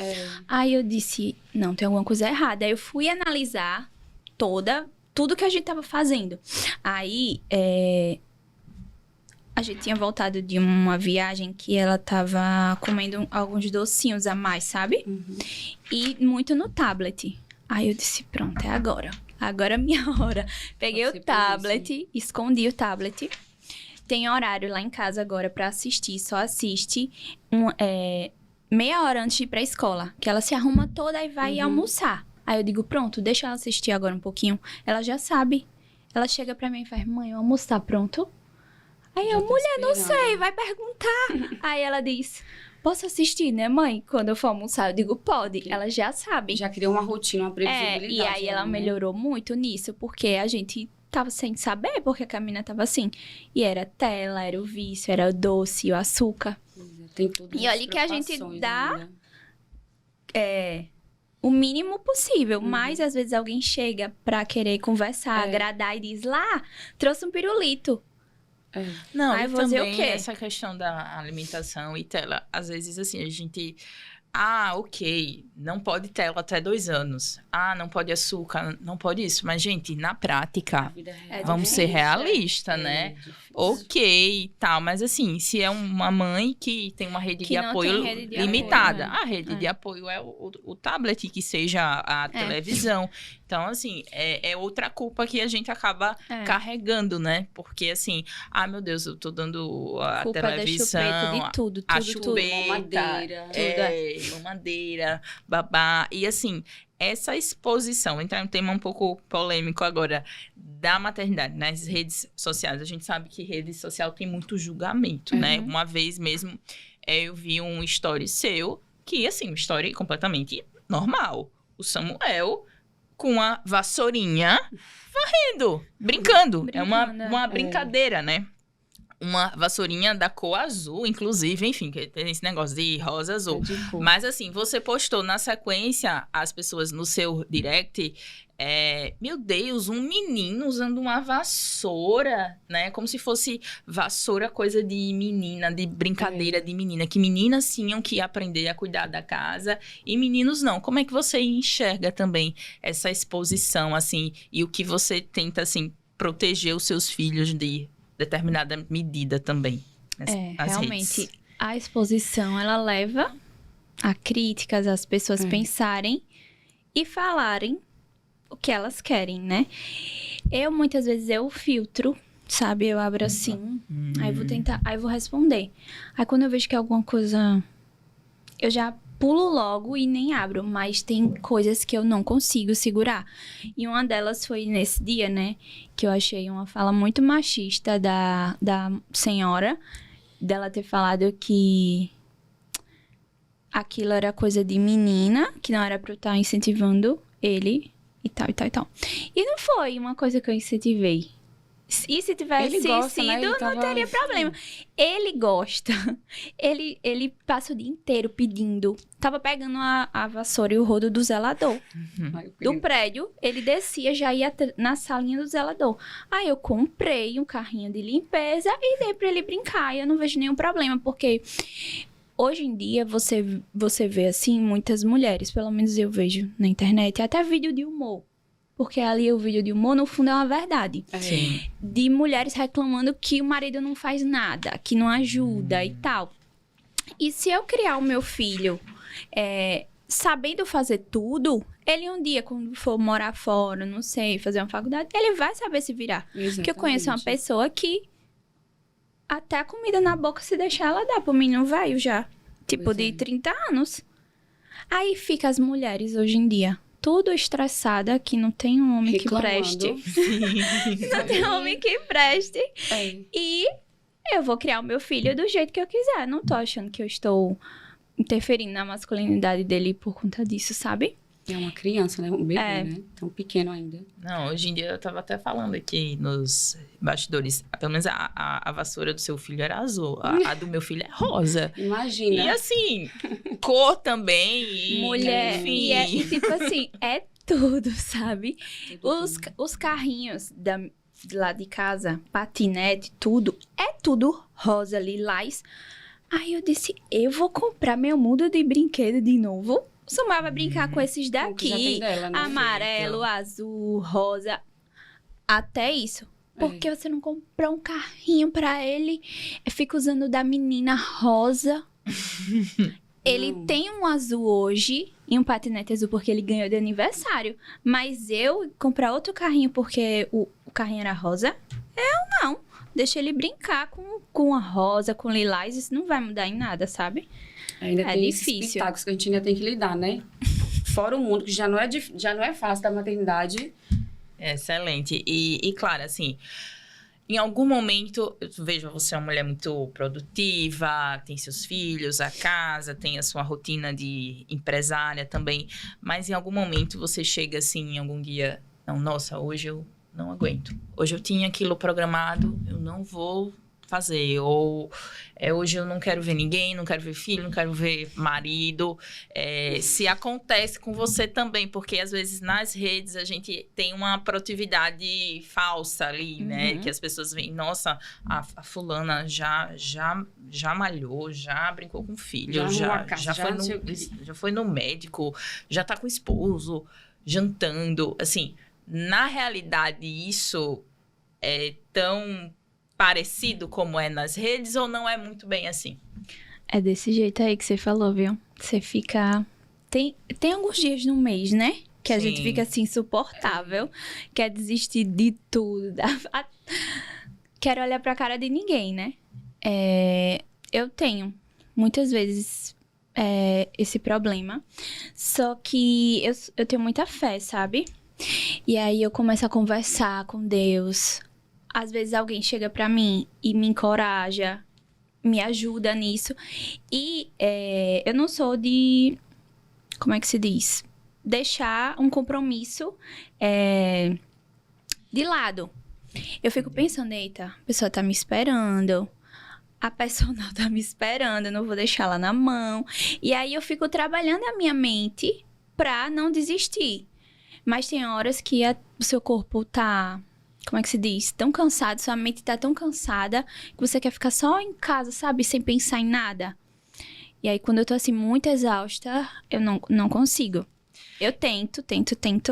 Speaker 3: Aí eu disse, não, tem alguma coisa errada. Aí eu fui analisar tudo que a gente tava fazendo. Aí, a gente tinha voltado de uma viagem que ela tava comendo alguns docinhos a mais, sabe? E muito no tablet. Aí eu disse, pronto, é agora. Agora é minha hora. Peguei
Speaker 1: Pode ser
Speaker 3: o
Speaker 1: por
Speaker 3: tablet, escondi o tablet. Tem horário lá em casa agora pra assistir. Só assiste meia hora antes de ir pra escola. Que ela se arruma toda e vai almoçar. Aí eu digo, pronto, deixa ela assistir agora um pouquinho. Ela já sabe. Ela chega pra mim e faz, mãe, o almoço tá pronto? Aí eu, mulher, não sei, vai perguntar. Aí ela diz, posso assistir, né, mãe? Quando eu for almoçar, eu digo, pode. Ela já sabe.
Speaker 1: Já criou uma rotina, uma previsibilidade.
Speaker 3: E aí ela
Speaker 1: né?
Speaker 3: melhorou muito nisso, porque a gente tava sem saber porque a Camina tava assim. E era tela, era o vício, era o doce, o açúcar.
Speaker 1: Tem todas
Speaker 3: E
Speaker 1: as
Speaker 3: olha que a gente
Speaker 1: preocupações
Speaker 3: dá-
Speaker 1: ainda.
Speaker 3: O mínimo possível, mas às vezes alguém chega pra querer conversar, agradar e diz, lá, trouxe um pirulito.
Speaker 2: Não,
Speaker 3: Ai,
Speaker 2: e
Speaker 3: vou dizer o
Speaker 2: também
Speaker 3: quê?
Speaker 2: essa questão da alimentação e tela. Às vezes, assim, a gente... ok, não pode tela até 2 anos. Não pode açúcar, não pode isso. Mas, gente, na
Speaker 1: A
Speaker 2: prática,
Speaker 1: vida real
Speaker 2: vamos
Speaker 1: é
Speaker 2: ser
Speaker 1: isso,
Speaker 2: realistas, né?
Speaker 1: difícil.
Speaker 2: Ok e tal, mas assim, se é uma mãe que tem uma rede
Speaker 3: Que
Speaker 2: de
Speaker 3: não
Speaker 2: apoio
Speaker 3: tem rede de
Speaker 2: limitada,
Speaker 3: apoio,
Speaker 2: a rede de apoio é o tablet, que seja a televisão. Então, assim, é outra culpa que a gente acaba carregando, né? Porque, assim, meu Deus, eu tô dando a
Speaker 3: Culpa da
Speaker 2: televisão,
Speaker 3: chupeta, de tudo,
Speaker 2: a
Speaker 3: tudo, tudo.
Speaker 2: chupeta,
Speaker 1: Mamadeira.
Speaker 2: mamadeira, babá. E, assim, essa exposição, entrar em um tema um pouco polêmico agora, da maternidade nas redes sociais. A gente sabe que rede social tem muito julgamento, né? Uma vez mesmo, eu vi um story seu, que, assim, um story completamente normal. O Samuel com a vassourinha varrendo, brincando. É uma brincadeira, né? Uma vassourinha da cor azul, inclusive, enfim, que tem esse negócio de rosa azul. Mas assim, você postou na sequência, as pessoas no seu direct, meu Deus, um menino usando uma vassoura, né? Como se fosse vassoura coisa de menina, de brincadeira de menina. Que meninas tinham que aprender a cuidar da casa e meninos não. Como é que você enxerga também essa exposição, assim, e o que você tenta, assim, proteger os seus filhos de determinada medida também? Nas
Speaker 3: realmente,
Speaker 2: redes.
Speaker 3: a exposição, ela leva a críticas, as pessoas pensarem e falarem o que elas querem, né? Muitas vezes, eu filtro, sabe? Eu abro assim, aí vou tentar, aí vou responder. Aí, quando eu vejo que é alguma coisa, eu já pulo logo e nem abro, mas tem coisas que eu não consigo segurar. E uma delas foi nesse dia, né? Que eu achei uma fala muito machista da senhora, dela ter falado que aquilo era coisa de menina, que não era pra eu estar incentivando ele e tal, e tal, e tal. E não foi uma coisa que eu incentivei. E se tivesse
Speaker 1: Ele gosta,
Speaker 3: sido,
Speaker 1: né? Ele
Speaker 3: não
Speaker 1: tava,
Speaker 3: teria problema. Ele gosta. Ele passa o dia inteiro pedindo. Tava pegando a vassoura e o rodo do zelador.
Speaker 1: Ai,
Speaker 3: Do prédio, ele descia, já ia na salinha do zelador. Aí eu comprei um carrinho de limpeza e dei pra ele brincar. E eu não vejo nenhum problema, porque hoje em dia você vê, assim, muitas mulheres, pelo menos eu vejo na internet, até vídeo de humor. Porque ali o vídeo de humor, no fundo, é uma verdade.
Speaker 2: Sim.
Speaker 3: De mulheres reclamando que o marido não faz nada, que não ajuda e tal. E se eu criar o meu filho sabendo fazer tudo, ele um dia, quando for morar fora, não sei, fazer uma faculdade, ele vai saber se virar. Porque eu conheço uma pessoa que até a comida na boca, se deixar, ela dá pro menino velho já. Tipo, de 30 anos. Aí fica as mulheres hoje em dia tudo estressada, que não tem um homem
Speaker 1: Reclamando.
Speaker 3: que preste. Não tem um homem que preste. E eu vou criar o meu filho do jeito que eu quiser. Não tô achando que eu estou interferindo na masculinidade dele por conta disso, sabe?
Speaker 1: É uma criança, né? Um bebê, né? Tão pequeno ainda.
Speaker 2: Não, hoje em dia eu tava até falando aqui nos bastidores. Pelo menos a vassoura do seu filho era azul. A do meu filho é rosa.
Speaker 1: Imagina.
Speaker 2: E assim, cor também. E,
Speaker 3: mulher.
Speaker 2: Enfim.
Speaker 3: E tipo assim, é tudo, sabe? Os carrinhos lá de casa, patinete, tudo, é tudo rosa, lilás. Aí eu disse, eu vou comprar meu mundo de brinquedo de novo. Costumava brincar com esses daqui,
Speaker 1: dela, né?
Speaker 3: amarelo, azul, rosa, até isso. Por que você não comprou um carrinho pra ele? Eu fico usando o da menina rosa. Ele tem um azul hoje e um patinete azul porque ele ganhou de aniversário. Mas eu comprar outro carrinho porque o carrinho era rosa? Eu não. Deixa ele brincar com a rosa, com lilás. Isso não vai mudar em nada, sabe?
Speaker 1: Ainda
Speaker 3: É
Speaker 1: tem
Speaker 3: difícil.
Speaker 1: esses pitacos que a gente ainda tem que lidar, né? Fora o mundo, que já não é fácil da maternidade.
Speaker 2: Excelente. E claro, assim, em algum momento, eu vejo você uma mulher muito produtiva, tem seus filhos, a casa, tem a sua rotina de empresária também, mas em algum momento você chega assim, em algum dia, não, nossa, hoje eu não aguento. Hoje eu tinha aquilo programado, eu não vou fazer. Ou hoje eu não quero ver ninguém, não quero ver filho, não quero ver marido. Se acontece com você também, porque às vezes nas redes a gente tem uma produtividade falsa ali, né? Que as pessoas veem, nossa, a fulana já malhou, já brincou com o filho, já foi no médico, já tá com o esposo, jantando. Assim, na realidade, isso é tão parecido como é nas redes ou não é muito bem assim?
Speaker 3: É desse jeito aí que você falou, viu? Você fica... Tem alguns dias no mês, né? Que a gente fica assim, insuportável. Quer desistir de tudo. Quero olhar pra cara de ninguém, né? Eu tenho, muitas vezes, esse problema. Só que eu tenho muita fé, sabe? E aí eu começo a conversar com Deus. Às vezes alguém chega pra mim e me encoraja, me ajuda nisso. E eu não sou de... Como é que se diz? Deixar um compromisso de lado. Eu fico pensando, eita, a pessoa tá me esperando. A personal tá me esperando, eu não vou deixar ela na mão. E aí eu fico trabalhando a minha mente pra não desistir. Mas tem horas que o seu corpo tá... Como é que se diz? Tão cansado, sua mente tá tão cansada que você quer ficar só em casa, sabe? Sem pensar em nada. E aí, quando eu tô assim, muito exausta, eu não consigo. Eu tento,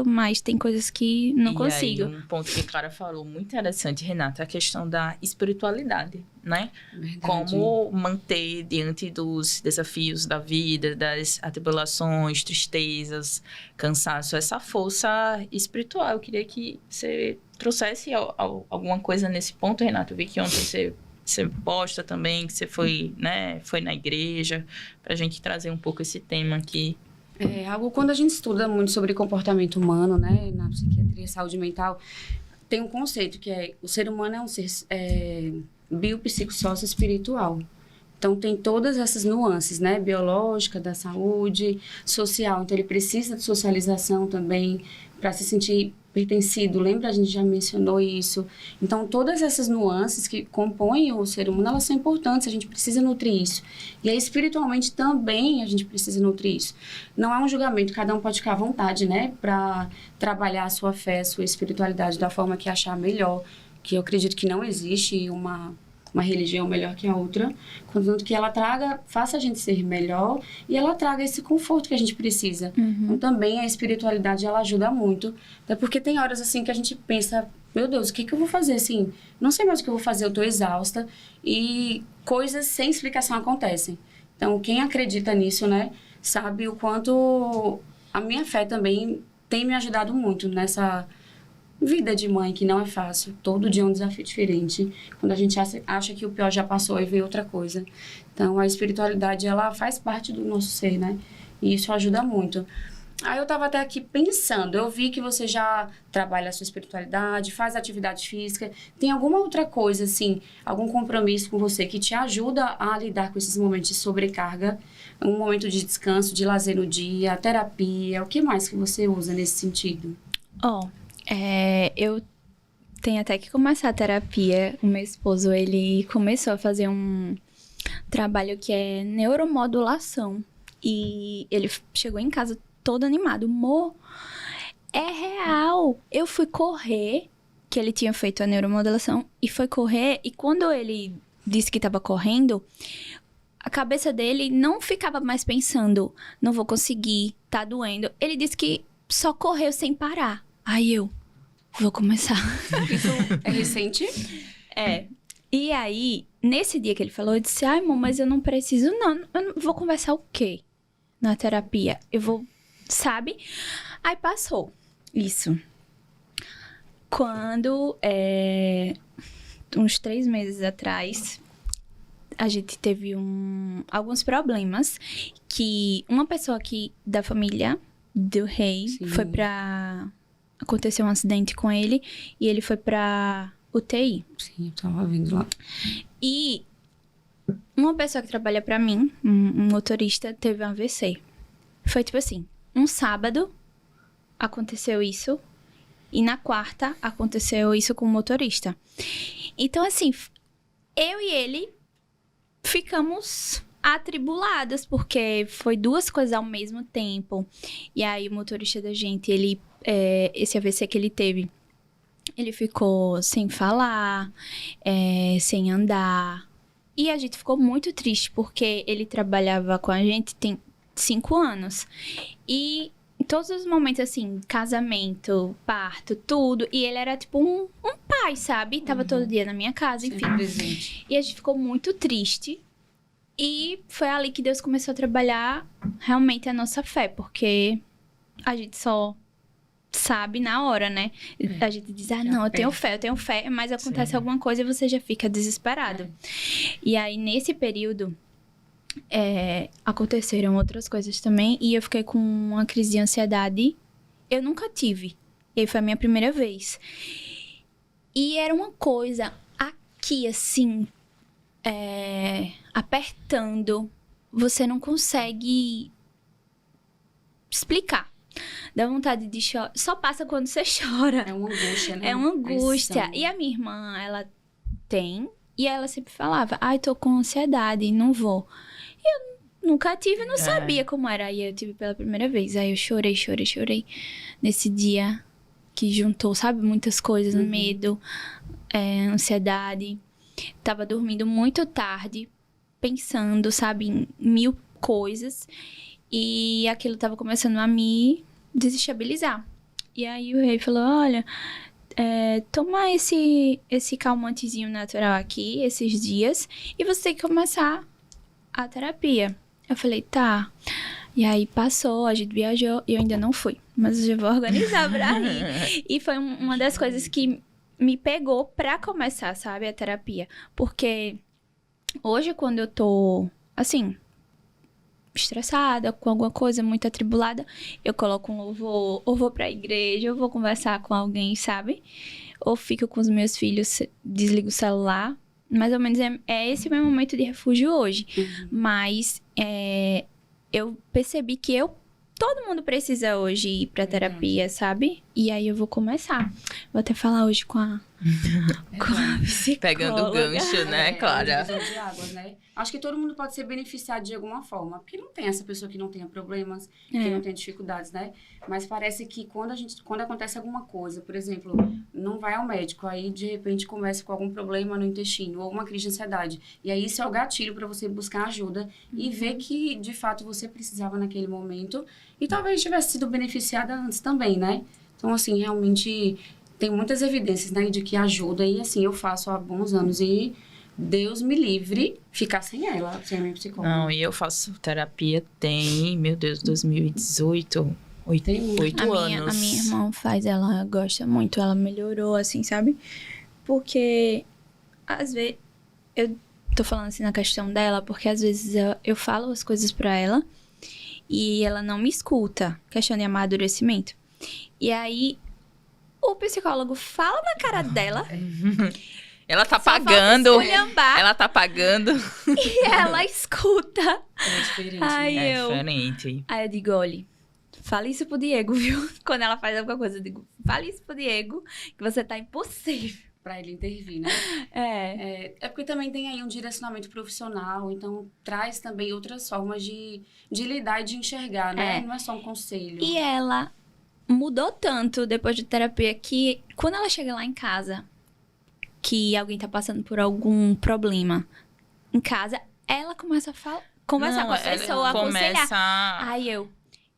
Speaker 3: mas tem coisas que não consigo.
Speaker 2: Aí, um ponto que a Clara falou muito interessante, Renata, é a questão da espiritualidade, né?
Speaker 1: Verdade.
Speaker 2: Como manter diante dos desafios da vida, das atribulações, tristezas, cansaço, essa força espiritual. Eu queria que você trouxesse alguma coisa nesse ponto, Renata. Eu vi que ontem você posta também, que você foi na igreja, pra gente trazer um pouco esse tema aqui.
Speaker 1: Quando a gente estuda muito sobre comportamento humano, né, na psiquiatria e saúde mental, tem um conceito que o ser humano é um ser biopsicossócio-espiritual. Então, tem todas essas nuances, né, biológica, da saúde, social. Então, ele precisa de socialização também, para se sentir pertencido. Lembra? A gente já mencionou isso. Então, todas essas nuances que compõem o ser humano, elas são importantes, a gente precisa nutrir isso. E aí, espiritualmente, também a gente precisa nutrir isso. Não é um julgamento, cada um pode ficar à vontade, né? Para trabalhar a sua fé, a sua espiritualidade da forma que achar melhor, que eu acredito que não existe uma religião melhor que a outra, contanto que ela faça a gente ser melhor e ela traga esse conforto que a gente precisa. Então, também a espiritualidade, ela ajuda muito, até porque tem horas, assim, que a gente pensa, meu Deus, o que eu vou fazer, assim? Não sei mais o que eu vou fazer, eu tô exausta, e coisas sem explicação acontecem. Então, quem acredita nisso, né, sabe o quanto a minha fé também tem me ajudado muito nessa vida de mãe, que não é fácil. Todo dia é um desafio diferente. Quando a gente acha que o pior já passou, aí vem outra coisa. Então, a espiritualidade, ela faz parte do nosso ser, né? E isso ajuda muito. Aí eu tava até aqui pensando, eu vi que você já trabalha a sua espiritualidade, faz atividade física. Tem alguma outra coisa, assim, algum compromisso com você que te ajuda a lidar com esses momentos de sobrecarga? Um momento de descanso, de lazer no dia, terapia, o que mais que você usa nesse sentido?
Speaker 3: Eu tenho até que começar a terapia. O meu esposo, ele começou a fazer um trabalho que é neuromodulação. E ele chegou em casa todo animado. Amor, é real. Eu fui correr, que ele tinha feito a neuromodulação, e foi correr. E quando ele disse que estava correndo, a cabeça dele não ficava mais pensando, não vou conseguir, tá doendo. Ele disse que só correu sem parar. Aí eu vou começar.
Speaker 1: Isso é recente?
Speaker 3: É. E aí, nesse dia que ele falou, eu disse, ai, amor, mas eu não preciso, não. Eu não vou conversar o quê? Na terapia. Eu vou, sabe? Aí passou isso. Quando, uns 3 meses atrás, a gente teve alguns problemas que uma pessoa aqui da família do rei foi pra... Aconteceu um acidente com ele e ele foi pra UTI.
Speaker 1: Sim, eu tava vendo lá.
Speaker 3: E uma pessoa que trabalha pra mim, um motorista, teve um AVC. Foi tipo assim, um sábado aconteceu isso e na quarta aconteceu isso com o motorista. Então, assim, eu e ele ficamos atribuladas, porque foi 2 coisas ao mesmo tempo. E aí o motorista da gente, ele... esse AVC que ele teve, ele ficou sem falar, sem andar. E a gente ficou muito triste, porque ele trabalhava com a gente tem 5 anos. E em todos os momentos, assim, casamento, parto, tudo. E ele era tipo um pai, sabe? Tava todo dia na minha casa, enfim.
Speaker 1: Presente.
Speaker 3: E a gente ficou muito triste. E foi ali que Deus começou a trabalhar realmente a nossa fé, porque a gente só sabe na hora, né? A gente diz, não, eu tenho fé, mas acontece alguma coisa e você já fica desesperado. E aí, nesse período, aconteceram outras coisas também, e eu fiquei com uma crise de ansiedade. Eu nunca tive. E aí foi a minha primeira vez. E era uma coisa aqui, assim, apertando. Você não consegue explicar. Dá vontade de chorar. Só passa quando você chora.
Speaker 1: É uma angústia, né?
Speaker 3: É uma angústia.
Speaker 1: Pressão.
Speaker 3: E a minha irmã, ela tem. E ela sempre falava, ai, tô com ansiedade, não vou. E eu nunca tive, não sabia como era. Aí eu tive pela primeira vez. Aí eu chorei. Nesse dia que juntou, sabe? Muitas coisas. Medo, ansiedade. Tava dormindo muito tarde, pensando, sabe? Em 1000 coisas. E aquilo tava começando a me desestabilizar. E aí o rei falou, olha, toma esse calmantezinho natural aqui, esses dias, e você tem que começar a terapia. Eu falei, tá. E aí passou, a gente viajou, e eu ainda não fui. Mas eu já vou organizar pra ir. E foi uma das coisas que me pegou pra começar, sabe, a terapia. Porque hoje, quando eu tô, assim, estressada, com alguma coisa muito atribulada, eu coloco um louvor, ou vou pra igreja, ou vou conversar com alguém, sabe? Ou fico com os meus filhos, desligo o celular. Mais ou menos é esse meu momento de refúgio hoje. Mas eu percebi que eu todo mundo precisa hoje ir pra terapia, sabe? E aí eu vou começar. Vou até falar hoje com a psicóloga.
Speaker 2: Pegando o gancho, né, Clara?
Speaker 1: divisor de águas, né? Acho que todo mundo pode ser beneficiado de alguma forma. Porque não tem essa pessoa que não tenha problemas, que não tenha dificuldades, né? Mas parece que quando acontece alguma coisa, por exemplo, não vai ao médico, aí de repente começa com algum problema no intestino, ou uma crise de ansiedade. E aí isso é o gatilho para você buscar ajuda e ver que, de fato, você precisava naquele momento. E talvez tivesse sido beneficiada antes também, né? Então, assim, realmente tem muitas evidências, né, de que ajuda. E, assim, eu faço há bons anos e Deus me livre ficar sem ela, sem a minha psicóloga.
Speaker 2: Não, e eu faço terapia tem, meu Deus, 2018, 8 anos.
Speaker 3: A minha irmã faz, ela gosta muito, ela melhorou, assim, sabe? Porque, às vezes, eu tô falando assim na questão dela, porque às vezes eu falo as coisas pra ela e ela não me escuta, questão de amadurecimento. E aí, o psicólogo fala na cara dela.
Speaker 2: Ela tá
Speaker 3: só
Speaker 2: pagando.
Speaker 3: falta esculhambar,
Speaker 2: Ela tá pagando.
Speaker 3: e ela escuta.
Speaker 1: É diferente,
Speaker 3: Ai,
Speaker 1: né?
Speaker 2: É
Speaker 3: eu...
Speaker 2: diferente.
Speaker 3: Aí eu digo, olha, fala isso pro Diego, viu? Quando ela faz alguma coisa, eu digo, fala isso pro Diego, que você tá impossível.
Speaker 1: Pra ele intervir, né? É porque também tem aí um direcionamento profissional, então traz também outras formas de lidar e de enxergar, né? Não é só um conselho.
Speaker 3: E ela mudou tanto depois de terapia que quando ela chega lá em casa, que alguém tá passando por algum problema em casa, ela começa a conversar com a pessoa, aconselhar.
Speaker 2: Começa...
Speaker 3: Aí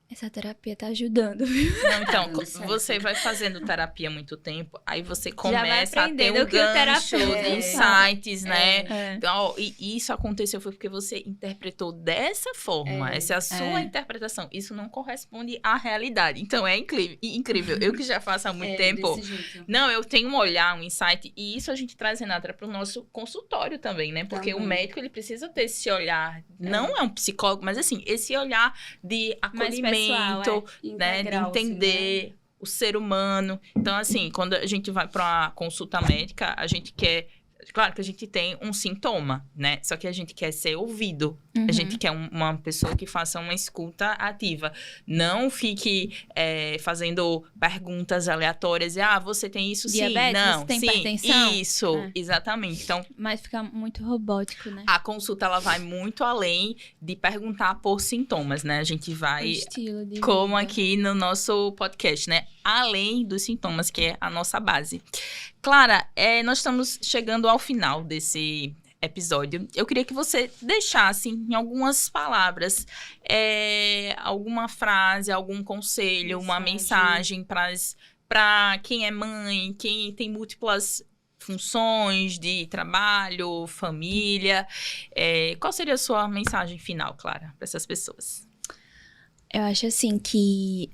Speaker 3: essa terapia tá ajudando, viu?
Speaker 2: Não, então,
Speaker 1: Dando certo.
Speaker 2: você vai fazendo terapia há muito tempo, aí você
Speaker 3: vai
Speaker 2: começa a ter
Speaker 3: aprendendo
Speaker 2: um
Speaker 3: o que o
Speaker 2: gancho,
Speaker 3: terapeuta
Speaker 2: insights, né?
Speaker 3: É.
Speaker 2: Então, ó, e isso aconteceu foi porque você interpretou dessa forma. Essa é a sua interpretação. Isso não corresponde à realidade. Então, é incrível. Eu que já faço há muito tempo.
Speaker 1: Desse jeito.
Speaker 2: Não, eu tenho um olhar, um insight, e isso a gente traz, Renata, para o nosso consultório também, né? Porque o médico, ele precisa ter esse olhar, não é um psicólogo, mas assim, esse olhar de acolhimento,
Speaker 3: pessoal,
Speaker 2: né? De
Speaker 1: Integral,
Speaker 2: entender
Speaker 1: assim, né?
Speaker 2: o ser humano. Então, assim, quando a gente vai para uma consulta médica, a gente quer... Claro que a gente tem um sintoma, né? Só que a gente quer ser ouvido. A gente quer uma pessoa que faça uma escuta ativa. Não fique fazendo perguntas aleatórias. Você tem isso?
Speaker 3: Diabetes,
Speaker 2: Sim. Não,
Speaker 3: você tem
Speaker 2: sim.
Speaker 3: hipertensão?
Speaker 2: Isso, exatamente. Então,
Speaker 3: Mas fica muito robótico, né?
Speaker 2: a consulta, ela vai muito além de perguntar por sintomas, né? A gente
Speaker 3: O
Speaker 2: vai...
Speaker 3: estilo de
Speaker 2: Como
Speaker 3: vida.
Speaker 2: aqui no nosso podcast, né? Além dos sintomas, que é a nossa base. Clara, nós estamos chegando ao final desse episódio. Eu queria que você deixasse em algumas palavras, alguma frase, algum conselho, uma mensagem para quem é mãe, quem tem múltiplas funções de trabalho, família. Qual seria a sua mensagem final, Clara, para essas pessoas?
Speaker 3: Eu acho assim que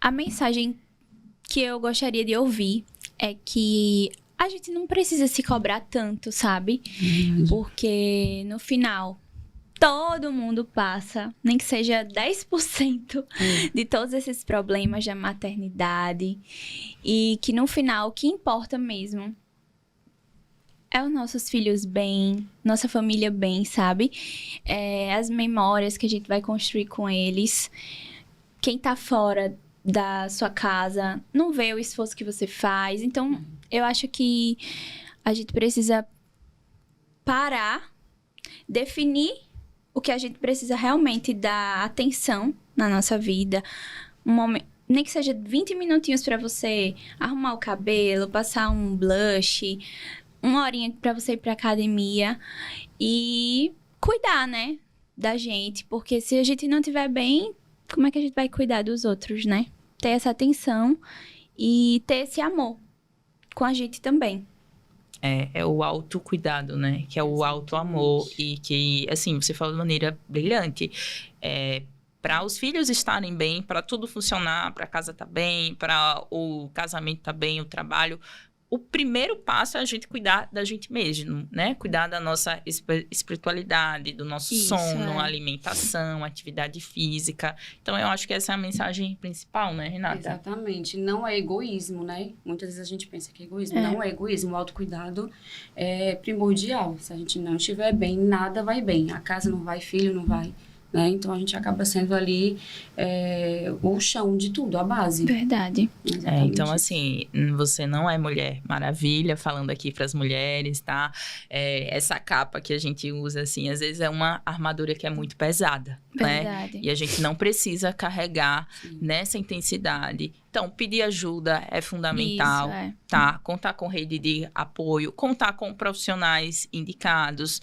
Speaker 3: a mensagem que eu gostaria de ouvir é que a gente não precisa se cobrar tanto, sabe? Porque no final, todo mundo passa, nem que seja 10% de todos esses problemas da maternidade. E que no final, o que importa mesmo é os nossos filhos bem, nossa família bem, sabe? As memórias que a gente vai construir com eles. Quem tá fora da sua casa não vê o esforço que você faz. Então, eu acho que a gente precisa parar, definir o que a gente precisa realmente dar atenção na nossa vida. Um momento, nem que seja 20 minutinhos pra você arrumar o cabelo, passar um blush, uma horinha pra você ir pra academia e cuidar, né, da gente. Porque se a gente não estiver bem, como é que a gente vai cuidar dos outros, né? Ter essa atenção e ter esse amor com a gente também.
Speaker 2: É o autocuidado, né? Que é o auto-amor. E que, assim, você falou de maneira brilhante. Para os filhos estarem bem, para tudo funcionar, para a casa estar bem, para o casamento estar bem, o trabalho... O primeiro passo é a gente cuidar da gente mesmo, né? Cuidar da nossa espiritualidade, do nosso sono, alimentação, atividade física. Então, eu acho que essa é a mensagem principal, né, Renata?
Speaker 1: Exatamente. Não é egoísmo, né? Muitas vezes a gente pensa que é egoísmo. Não é egoísmo. O autocuidado é primordial. Se a gente não estiver bem, nada vai bem. A casa não vai, filho não vai. né? Então, a gente acaba sendo ali o chão de tudo, a base.
Speaker 3: Verdade.
Speaker 2: Então, assim, você não é Mulher Maravilha, falando aqui para as mulheres, tá? Essa capa que a gente usa, assim, às vezes é uma armadura que é muito pesada,
Speaker 3: Verdade.
Speaker 2: né? E a gente não precisa carregar nessa intensidade. Então, pedir ajuda é fundamental, tá? Contar com rede de apoio, contar com profissionais indicados,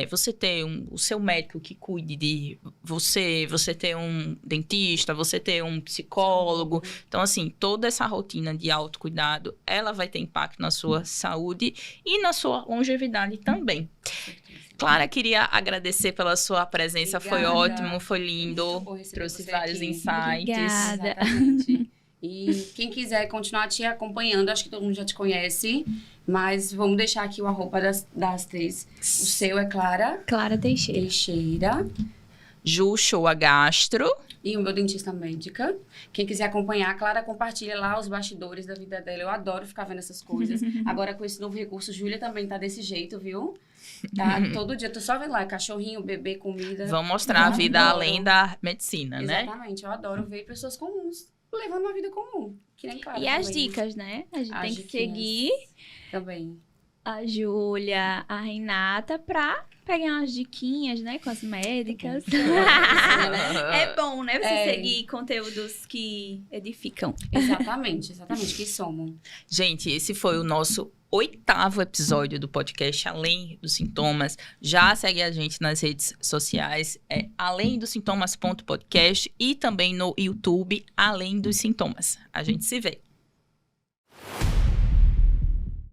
Speaker 2: você ter o seu médico que cuide de você ter um dentista, você ter um psicólogo. Então, assim, toda essa rotina de autocuidado, ela vai ter impacto na sua saúde e na sua longevidade também. Clara, queria agradecer pela sua presença,
Speaker 1: Obrigada.
Speaker 2: Foi ótimo, foi lindo, trouxe
Speaker 1: você
Speaker 2: vários
Speaker 1: aqui.
Speaker 2: insights.
Speaker 3: Obrigada.
Speaker 1: Exatamente. E quem quiser continuar te acompanhando, acho que todo mundo já te conhece, mas vamos deixar aqui o arroba das três. O seu é Clara
Speaker 3: Clara Teixeira.
Speaker 2: Ju Showa Gastro.
Speaker 1: E o meu dentista médica. Quem quiser acompanhar, a Clara compartilha lá os bastidores da vida dela. Eu adoro ficar vendo essas coisas. Agora, com esse novo recurso, Júlia também tá desse jeito, viu? Tá? Todo dia, tô só vendo lá, cachorrinho, bebê, comida.
Speaker 2: Vamos mostrar a vida além da medicina, né?
Speaker 1: Exatamente, eu adoro ver pessoas comuns levando uma vida comum. Que nem Clara
Speaker 3: E as
Speaker 1: também.
Speaker 3: dicas, né? A gente
Speaker 1: As
Speaker 3: tem que
Speaker 1: diquinhas.
Speaker 3: seguir
Speaker 1: Também.
Speaker 3: a Júlia, a Renata, pra pegar umas diquinhas, né? Com as médicas. É bom, né? Você seguir conteúdos que edificam.
Speaker 1: Exatamente, que somos.
Speaker 2: Gente, esse foi o nosso 8º episódio do podcast Além dos Sintomas. Já segue a gente nas redes sociais, Além dos Sintomas.podcast e também no YouTube Além dos Sintomas. A gente se vê.